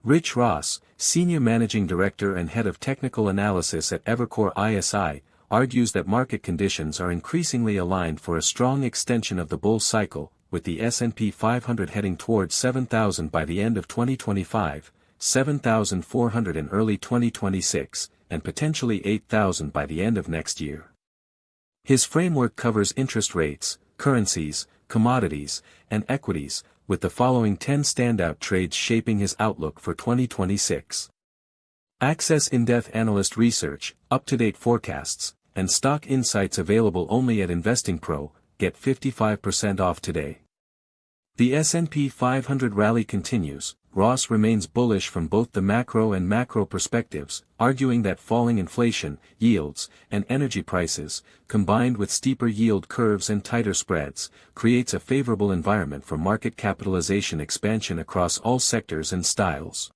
Rich Ross, Senior Managing Director and Head of Technical Analysis at Evercore ISI, argues that market conditions are increasingly aligned for a strong extension of the bull cycle, with the S&P 500 heading towards 7,000 by the end of 2025, 7,400 in early 2026, and potentially 8,000 by the end of next year. His framework covers interest rates, currencies, commodities, and equities, with the following 10 standout trades shaping his outlook for 2026. Access in-depth analyst research, up-to-date forecasts, and stock insights available only at InvestingPro. Get 55% off today. The S&P 500 rally continues. Ross remains bullish from both the macro and macro perspectives, arguing that falling inflation, yields, and energy prices, combined with steeper yield curves and tighter spreads, creates a favorable environment for market capitalization expansion across all sectors and styles.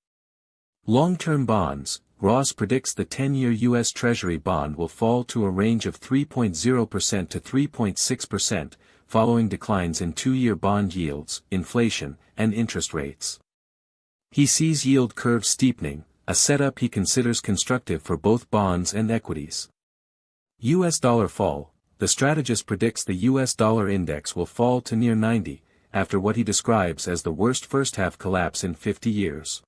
Long-term bonds. Ross predicts the 10-year U.S. Treasury bond will fall to a range of 3.0% to 3.6%, following declines in 2-year bond yields, inflation, and interest rates. He sees yield curve steepening, a setup he considers constructive for both bonds and equities. U.S. dollar fall. The strategist predicts the U.S. dollar index will fall to near 90, after what he describes as the worst first-half collapse in 50 years.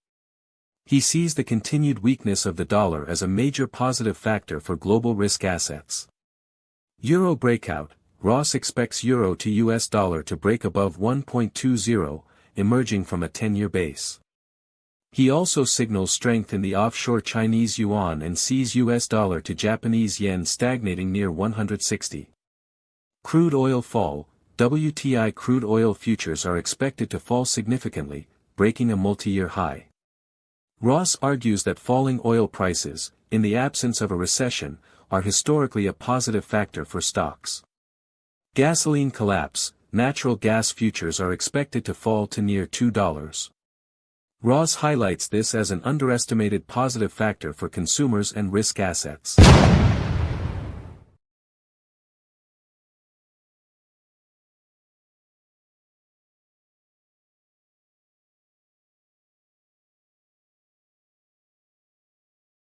He sees the continued weakness of the dollar as a major positive factor for global risk assets. Euro breakout. Ross expects euro to US dollar to break above 1.20, emerging from a 10-year base. He also signals strength in the offshore Chinese yuan and sees US dollar to Japanese yen stagnating near 160. Crude oil fall. WTI crude oil futures are expected to fall significantly, breaking a multi-year high. Ross argues that falling oil prices, in the absence of a recession, are historically a positive factor for stocks. Gasoline collapse. Natural gas futures are expected to fall to near $2. Ross highlights this as an underestimated positive factor for consumers and risk assets.